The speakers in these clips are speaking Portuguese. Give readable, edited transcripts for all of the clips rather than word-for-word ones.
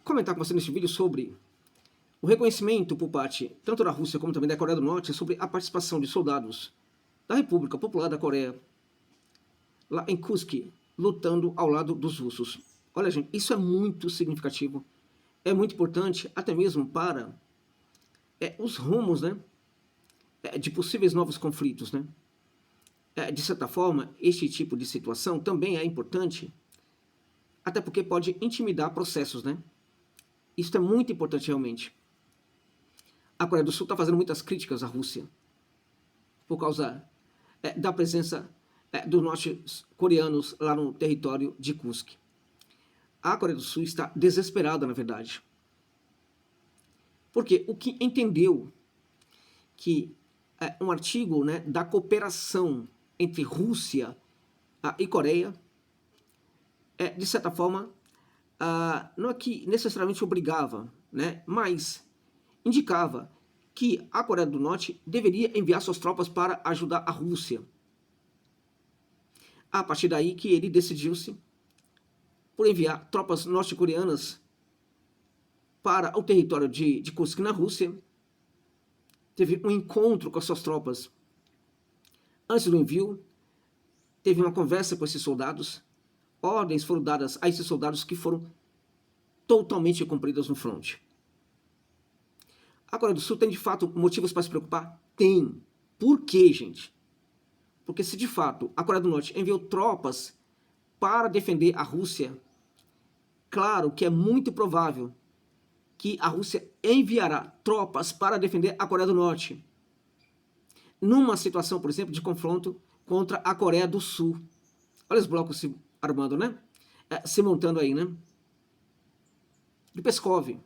comentar com você neste vídeo sobre o reconhecimento por parte tanto da Rússia como também da Coreia do Norte sobre a participação de soldados da República Popular da Coreia lá em Kursk, lutando ao lado dos russos. Olha, gente, isso é muito significativo, é muito importante até mesmo para os rumos, né, de possíveis novos conflitos, né. De certa forma, este tipo de situação também é importante, até porque pode intimidar processos, né. Isso é muito importante realmente. A Coreia do Sul está fazendo muitas críticas à Rússia por causa da presença dos norte-coreanos lá no território de Kursk. A Coreia do Sul está desesperada, na verdade. Porque o que entendeu que um artigo, né, da cooperação entre Rússia e Coreia, de certa forma, não é que necessariamente obrigava, né, mas indicava que a Coreia do Norte deveria enviar suas tropas para ajudar a Rússia. A partir daí que ele decidiu-se por enviar tropas norte-coreanas para o território de Kursk, na Rússia. Teve um encontro com as suas tropas. Antes do envio, teve uma conversa com esses soldados. Ordens foram dadas a esses soldados que foram totalmente cumpridas no fronte. A Coreia do Sul tem, de fato, motivos para se preocupar? Tem. Por quê, gente? Porque se, de fato, a Coreia do Norte enviou tropas para defender a Rússia, claro que é muito provável que a Rússia enviará tropas para defender a Coreia do Norte, numa situação, por exemplo, de confronto contra a Coreia do Sul. Olha os blocos se armando, né? Se montando aí, né? De Peskov.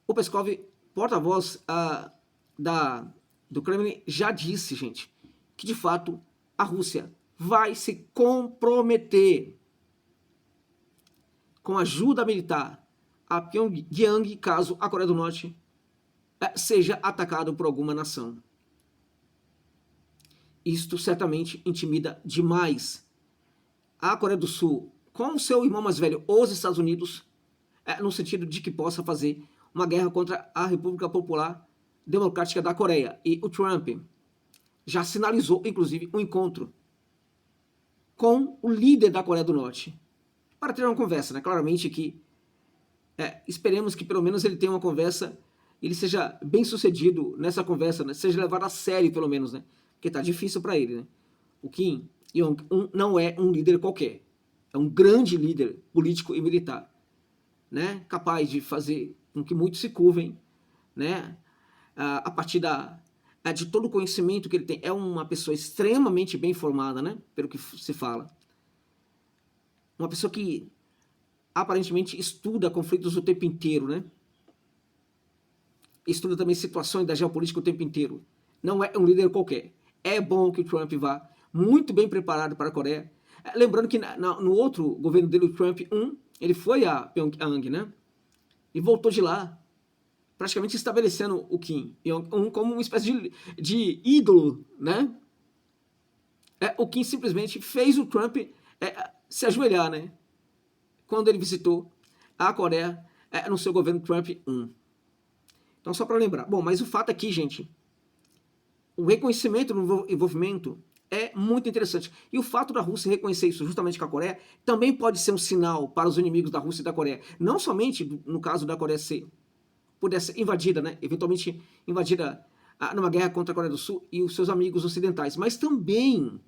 O Peskov, porta-voz do Kremlin, já disse, gente, que de fato a Rússia vai se comprometer com ajuda militar a Pyongyang caso a Coreia do Norte seja atacado por alguma nação. Isto certamente intimida demais a Coreia do Sul com o seu irmão mais velho, os Estados Unidos, no sentido de que possa fazer uma guerra contra a República Popular Democrática da Coreia. E o Trump já sinalizou, inclusive, um encontro com o líder da Coreia do Norte para ter uma conversa, né? Claramente que esperemos que pelo menos ele tenha uma conversa, ele seja bem sucedido nessa conversa, né? Seja levado a sério pelo menos, né? Porque tá difícil para ele, né? O Kim Jong-un não é um líder qualquer, é um grande líder político e militar, né? Capaz de fazer com que muitos se curvem, né? A partir de todo o conhecimento que ele tem. É uma pessoa extremamente bem formada, né? Pelo que se fala. Uma pessoa que aparentemente estuda conflitos o tempo inteiro, né? Estuda também situações da geopolítica o tempo inteiro. Não é um líder qualquer. É bom que o Trump vá muito bem preparado para a Coreia. Lembrando que no outro governo dele, o Trump 1, ele foi a Pyongyang, né? E voltou de lá, praticamente estabelecendo o Kim Jong-un como uma espécie de ídolo, né? O Kim simplesmente fez o Trump se ajoelhar, né? Quando ele visitou a Coreia no seu governo Trump 1. Então, só para lembrar. Bom, mas o fato aqui, gente, o reconhecimento no envolvimento é muito interessante. E o fato da Rússia reconhecer isso justamente com a Coreia também pode ser um sinal para os inimigos da Rússia e da Coreia. Não somente no caso da Coreia ser pudesse ser invadida, né? Eventualmente invadida numa guerra contra a Coreia do Sul e os seus amigos ocidentais, mas também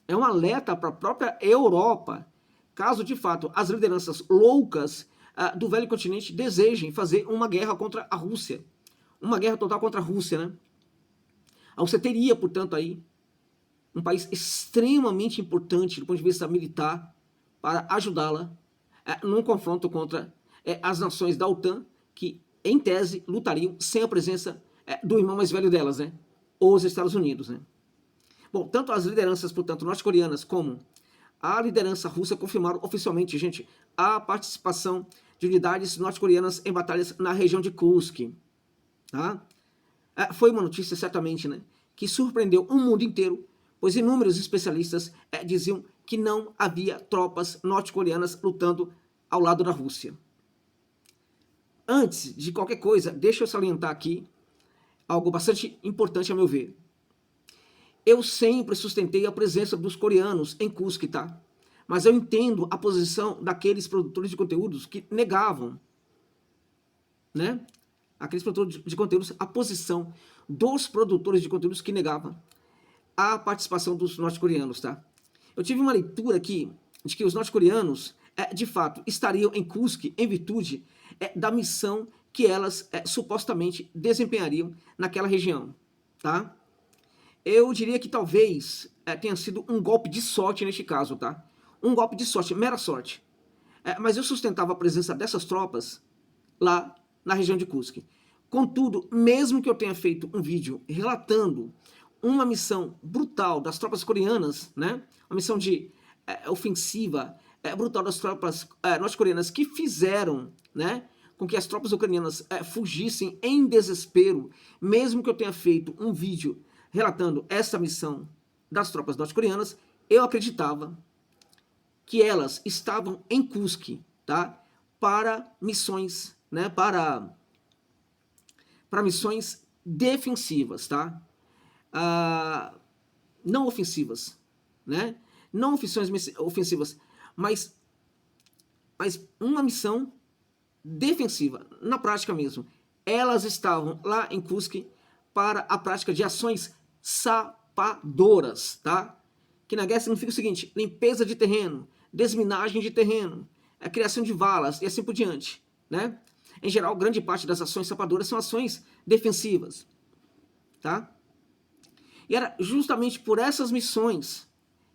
é um alerta para a própria Europa, caso de fato as lideranças loucas do velho continente desejem fazer uma guerra contra a Rússia, uma guerra total contra a Rússia, né? A Rússia teria, portanto, aí um país extremamente importante do ponto de vista militar para ajudá-la num confronto contra as nações da OTAN, que, em tese, lutariam sem a presença do irmão mais velho delas, né? Os Estados Unidos, né? Bom, tanto as lideranças, portanto, norte-coreanas como a liderança russa confirmaram oficialmente, gente, a participação de unidades norte-coreanas em batalhas na região de Kursk, tá? Foi uma notícia, certamente, né, que surpreendeu o mundo inteiro, pois inúmeros especialistas diziam que não havia tropas norte-coreanas lutando ao lado da Rússia. Antes de qualquer coisa, deixa eu salientar aqui algo bastante importante a meu ver. Eu sempre sustentei a presença dos coreanos em Kursk, tá? Mas eu entendo a posição daqueles produtores de conteúdos que negavam, né? Aqueles produtores de conteúdos, a posição dos produtores de conteúdos que negavam a participação dos norte-coreanos, tá? Eu tive uma leitura aqui de que os norte-coreanos, de fato, estariam em Kursk em virtude da missão que elas supostamente desempenhariam naquela região, tá? Eu diria que talvez tenha sido um golpe de sorte neste caso, tá? Um golpe de sorte, mera sorte. Mas eu sustentava a presença dessas tropas lá na região de Kursk. Contudo, mesmo que eu tenha feito um vídeo relatando uma missão brutal das tropas coreanas, né? Uma missão de ofensiva brutal das tropas norte-coreanas que fizeram, né, com que as tropas ucranianas fugissem em desespero, mesmo que eu tenha feito um vídeo relatando essa missão das tropas norte-coreanas, eu acreditava que elas estavam em Kursk, tá? Para missões, né? Para missões defensivas, tá? Não ofensivas, né? Não ofensivas, mas uma missão defensiva, na prática mesmo. Elas estavam lá em Kursk para a prática de ações sapadoras, tá? Que na guerra significa o seguinte: limpeza de terreno, desminagem de terreno, a criação de valas e assim por diante, né? Em geral, grande parte das ações sapadoras são ações defensivas, tá? E era justamente por essas missões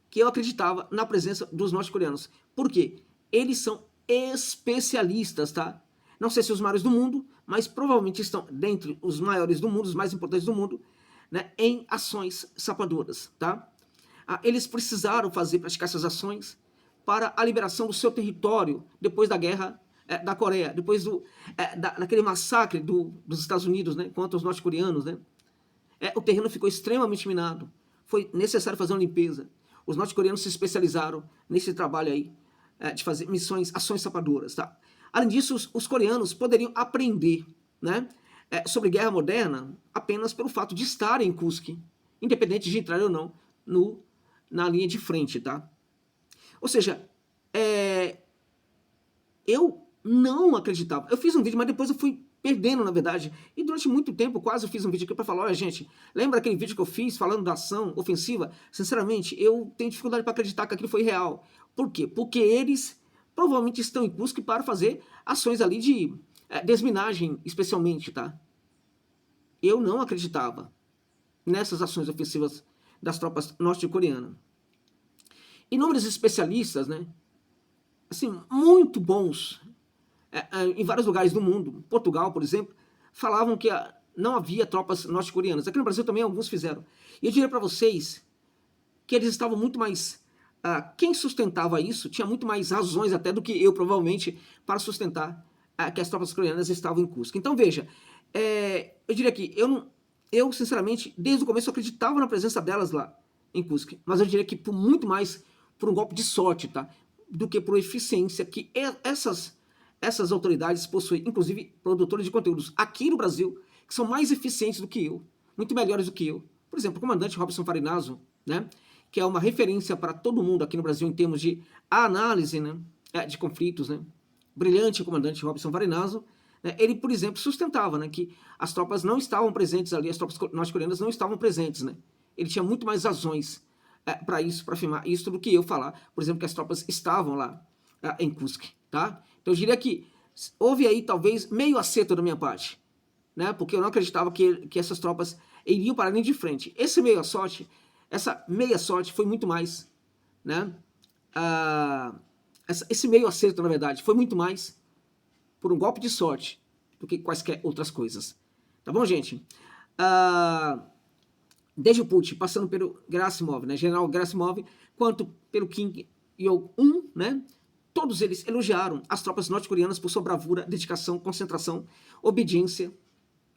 que eu acreditava na presença dos norte-coreanos. Por quê? Eles são especialistas, tá? Não sei se os maiores do mundo, mas provavelmente estão dentre os maiores do mundo, os mais importantes do mundo, né, em ações sapadoras, tá? Eles precisaram praticar essas ações para a liberação do seu território depois da guerra da Coreia, depois daquele massacre dos Estados Unidos, né, contra os norte-coreanos, né? O terreno ficou extremamente minado, foi necessário fazer uma limpeza. Os norte-coreanos se especializaram nesse trabalho aí, de fazer missões, ações sapadoras, tá? Além disso, os coreanos poderiam aprender, né, sobre guerra moderna apenas pelo fato de estarem em Kursk, independente de entrar ou não na linha de frente, tá? Ou seja, eu não acreditava. Eu fiz um vídeo, mas depois eu fui perdendo, na verdade. E durante muito tempo, quase eu fiz um vídeo aqui para falar: olha, gente, lembra aquele vídeo que eu fiz falando da ação ofensiva? Sinceramente, eu tenho dificuldade para acreditar que aquilo foi real. Por quê? Porque eles provavelmente estão em Kursk para fazer ações ali de desminagem, especialmente, tá? Eu não acreditava nessas ações ofensivas das tropas norte-coreanas. Inúmeros especialistas, né, assim, muito bons, em vários lugares do mundo, Portugal, por exemplo, falavam que não havia tropas norte-coreanas. Aqui no Brasil também alguns fizeram. E eu diria para vocês que eles estavam muito mais... quem sustentava isso tinha muito mais razões até do que eu, provavelmente, para sustentar que as tropas coreanas estavam em Kursk. Então, veja, eu diria que eu, sinceramente, desde o começo acreditava na presença delas lá em Kursk, mas eu diria que muito mais por um golpe de sorte, tá? Do que por eficiência que essas autoridades possuem, inclusive produtores de conteúdos aqui no Brasil, que são mais eficientes do que eu, muito melhores do que eu. Por exemplo, o comandante Robson Farinazzo, né, que é uma referência para todo mundo aqui no Brasil em termos de análise, né, de conflitos, né, brilhante comandante Robson Farinazzo, né, ele, por exemplo, sustentava, né, que as tropas não estavam presentes ali, as tropas norte-coreanas não estavam presentes, né. Ele tinha muito mais razões para isso, para afirmar isso, do que eu falar, por exemplo, que as tropas estavam lá em Kursk, tá? Então eu diria que houve aí talvez meio acerto da minha parte, né? Porque eu não acreditava que essas tropas iriam para a linha de frente. Essa meia sorte foi muito mais, né? Esse meio acerto, na verdade, foi muito mais por um golpe de sorte do que quaisquer outras coisas. Tá bom, gente? Desde o Putin, passando pelo Gerasimov, né, General Gerasimov, quanto pelo Kim Il-sung, né, todos eles elogiaram as tropas norte-coreanas por sua bravura, dedicação, concentração, obediência,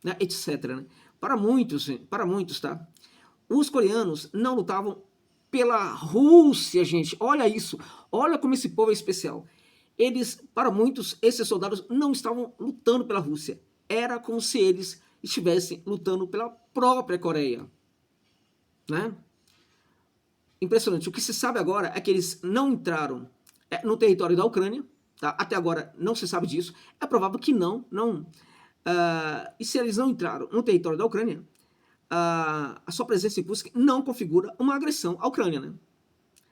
né, etc. Né. Para muitos, tá? Os coreanos não lutavam pela Rússia, gente. Olha isso. Olha como esse povo é especial. para muitos, esses soldados não estavam lutando pela Rússia. Era como se eles estivessem lutando pela própria Coreia, né? Impressionante. O que se sabe agora é que eles não entraram no território da Ucrânia, tá? Até agora não se sabe disso. É provável que não. E se eles não entraram no território da Ucrânia, a sua presença em Kursk não configura uma agressão à Ucrânia, né?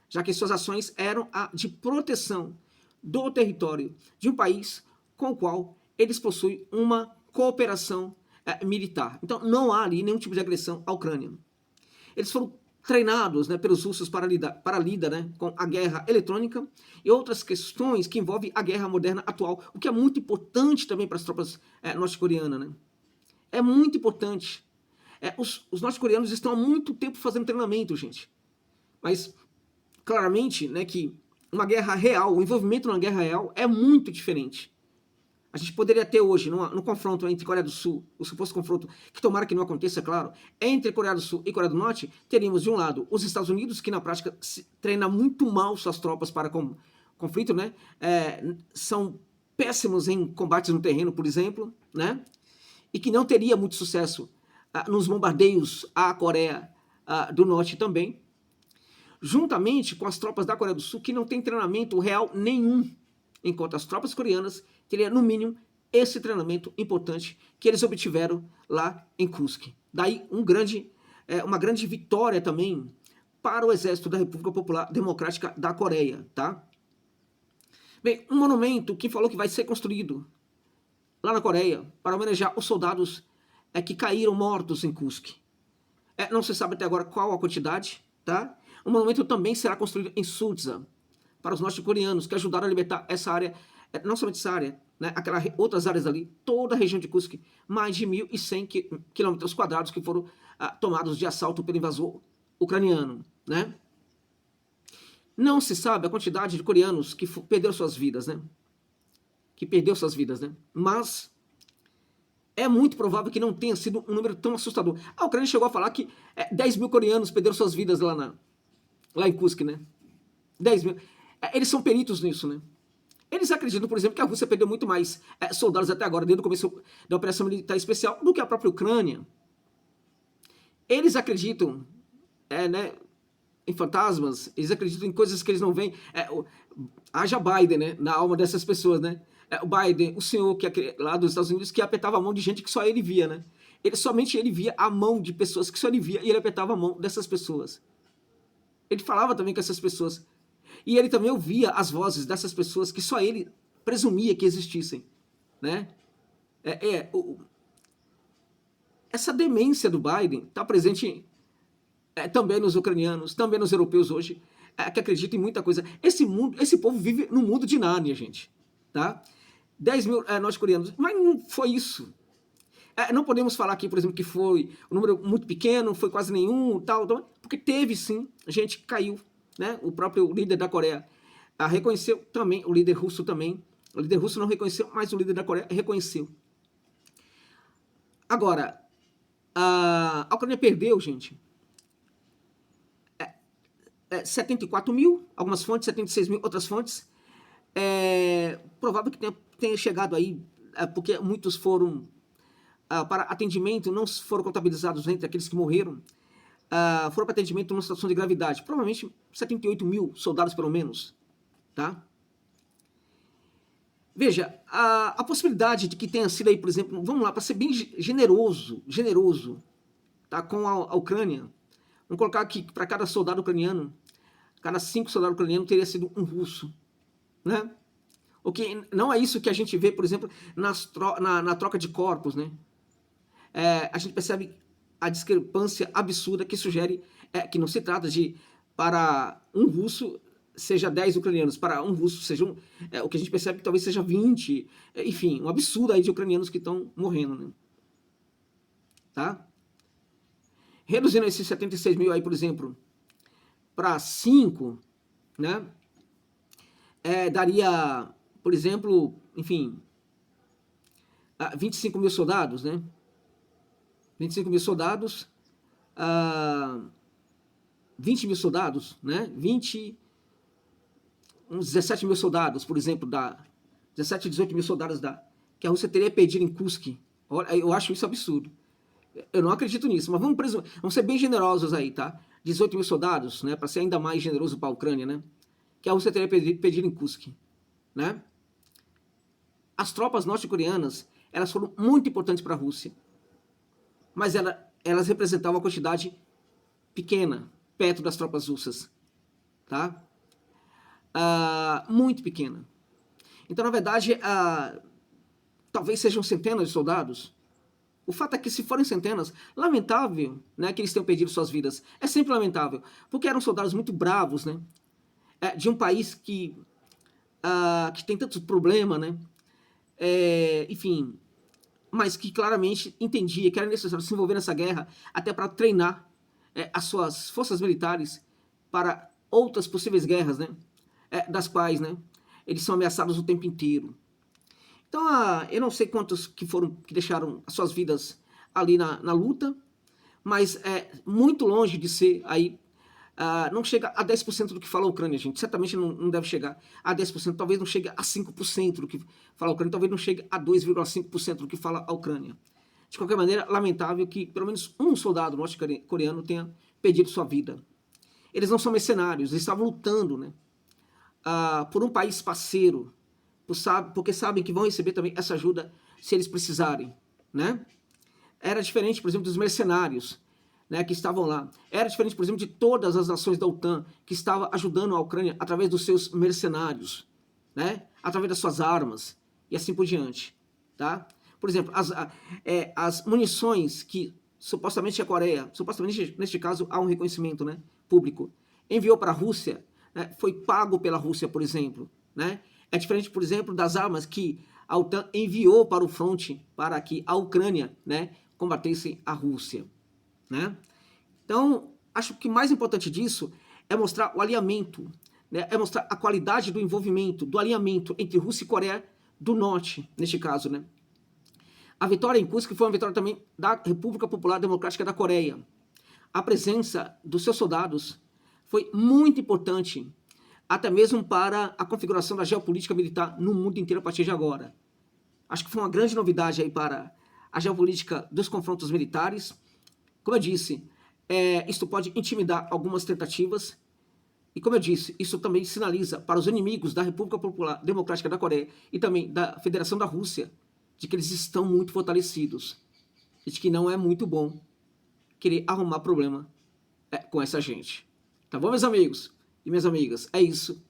Já que suas ações eram a de proteção do território de um país com o qual eles possuem uma cooperação militar. Então não há ali nenhum tipo de agressão à Ucrânia. Eles foram treinados, né, pelos russos para lidar, né, com a guerra eletrônica e outras questões que envolvem a guerra moderna atual, o que é muito importante também para as tropas norte-coreanas, né? É muito importante. Os norte-coreanos estão há muito tempo fazendo treinamento, gente. Mas, claramente, né, que uma guerra real, o envolvimento numa guerra real é muito diferente. A gente poderia ter hoje, no confronto entre Coreia do Sul, o suposto confronto, que tomara que não aconteça, claro, entre Coreia do Sul e Coreia do Norte, teríamos, de um lado, os Estados Unidos, que na prática treina muito mal suas tropas para conflito, né? São péssimos em combates no terreno, por exemplo, né? E que não teria muito sucesso nos bombardeios à Coreia do Norte também, juntamente com as tropas da Coreia do Sul, que não tem treinamento real nenhum, enquanto as tropas coreanas teriam, no mínimo, esse treinamento importante que eles obtiveram lá em Kursk. Daí uma grande vitória também para o exército da República Popular Democrática da Coreia, tá? Bem, um monumento que falou que vai ser construído lá na Coreia para homenagear os soldados que caíram mortos em Kursk. Não se sabe até agora qual a quantidade, tá? O monumento também será construído em Sulza, para os norte-coreanos que ajudaram a libertar essa área, não somente essa área, né, outras áreas ali, toda a região de Kursk, mais de 1.100 quilômetros quadrados que foram tomados de assalto pelo invasor ucraniano, né? Não se sabe a quantidade de coreanos que perderam suas vidas, né? Mas é muito provável que não tenha sido um número tão assustador. A Ucrânia chegou a falar que 10 mil coreanos perderam suas vidas lá em Kursk, né? 10 mil. Eles são peritos nisso, né? Eles acreditam, por exemplo, que a Rússia perdeu muito mais soldados até agora, desde o começo da operação militar especial, do que a própria Ucrânia. Eles acreditam né, em fantasmas, eles acreditam em coisas que eles não veem. Haja Biden, né, na alma dessas pessoas, né? O Biden, o senhor que lá dos Estados Unidos, que apertava a mão de gente que só ele via, né? Somente ele via a mão de pessoas que só ele via e ele apertava a mão dessas pessoas. Ele falava também com essas pessoas. E ele também ouvia as vozes dessas pessoas que só ele presumia que existissem, né? Essa demência do Biden está presente também nos ucranianos, também nos europeus hoje, que acreditam em muita coisa. Esse povo vive no mundo de Nárnia, gente, tá? 10 mil norte-coreanos, mas não foi isso. Não podemos falar aqui, por exemplo, que foi um número muito pequeno, foi quase nenhum, tal, porque teve sim, gente que caiu, né? O próprio líder da Coreia reconheceu também, o líder russo também. O líder russo não reconheceu, mas o líder da Coreia reconheceu. Agora, a Ucrânia perdeu, gente, 74 mil, algumas fontes, 76 mil, outras fontes. Provável que tenha chegado aí, porque muitos foram para atendimento, não foram contabilizados entre aqueles que morreram, foram para atendimento numa situação de gravidade. Provavelmente 78 mil soldados, pelo menos. Tá? Veja, a possibilidade de que tenha sido aí, por exemplo, vamos lá, para ser bem generoso, tá, com a Ucrânia, vamos colocar aqui que para cada soldado ucraniano, cada 5 soldados ucranianos teria sido um russo, né? O que não é isso que a gente vê, por exemplo, na troca de corpos, né? A gente percebe a discrepância absurda que sugere que não se trata de, para um russo, seja 10 ucranianos, para um russo seja o que a gente percebe que talvez seja 20, enfim, um absurdo aí de ucranianos que estão morrendo, né? Tá? Reduzindo esses 76 mil aí, por exemplo, para 5, né? Daria, por exemplo, enfim, 25 mil soldados, né? 25 mil soldados, 20 mil soldados, né? 20 uns 17 mil soldados, por exemplo, 17, 18 mil soldados que a Rússia teria perdido em Kursk. Olha, eu acho isso absurdo. Eu não acredito nisso, mas vamos ser bem generosos aí, tá? 18 mil soldados, né? Para ser ainda mais generoso para a Ucrânia, né? Que a Rússia teria perdido em Kursk, né? As tropas norte-coreanas, elas foram muito importantes para a Rússia, mas elas representavam uma quantidade pequena, perto das tropas russas, tá? Muito pequena. Então, na verdade, talvez sejam centenas de soldados. O fato é que, se forem centenas, lamentável, né, que eles tenham perdido suas vidas. É sempre lamentável, porque eram soldados muito bravos, né, de um país que tem tantos problemas, né, enfim, mas que claramente entendia que era necessário se envolver nessa guerra até para treinar as suas forças militares para outras possíveis guerras, né, das quais, né, eles são ameaçados o tempo inteiro. Então, eu não sei quantos que deixaram as suas vidas ali na luta, mas é muito longe de ser aí, não chega a 10% do que fala a Ucrânia, gente. Certamente não deve chegar a 10%, talvez não chegue a 5% do que fala a Ucrânia, talvez não chegue a 2,5% do que fala a Ucrânia. De qualquer maneira, lamentável que pelo menos um soldado norte-coreano tenha perdido sua vida. Eles não são mercenários, eles estavam lutando, né, por um país parceiro, porque sabem que vão receber também essa ajuda se eles precisarem, né? Era diferente, por exemplo, dos mercenários, né, que estavam lá. Era diferente, por exemplo, de todas as nações da OTAN que estavam ajudando a Ucrânia através dos seus mercenários, né? Através das suas armas e assim por diante, tá? Por exemplo, as munições que supostamente a Coreia, supostamente neste caso há um reconhecimento, né, público, enviou para a Rússia, né, foi pago pela Rússia, por exemplo, né? É diferente, por exemplo, das armas que a OTAN enviou para o fronte para que a Ucrânia, né, combatesse a Rússia, né? Então, acho que o mais importante disso é mostrar o alinhamento, né, é mostrar a qualidade do envolvimento, do alinhamento entre Rússia e Coreia do Norte, neste caso, né? A vitória em Kursk foi uma vitória também da República Popular Democrática da Coreia. A presença dos seus soldados foi muito importante, até mesmo para a configuração da geopolítica militar no mundo inteiro a partir de agora. Acho que foi uma grande novidade aí para a geopolítica dos confrontos militares. Como eu disse, isso pode intimidar algumas tentativas. E como eu disse, isso também sinaliza para os inimigos da República Popular Democrática da Coreia e também da Federação da Rússia de que eles estão muito fortalecidos e de que não é muito bom querer arrumar problema com essa gente. Tá bom, meus amigos e minhas amigas? É isso.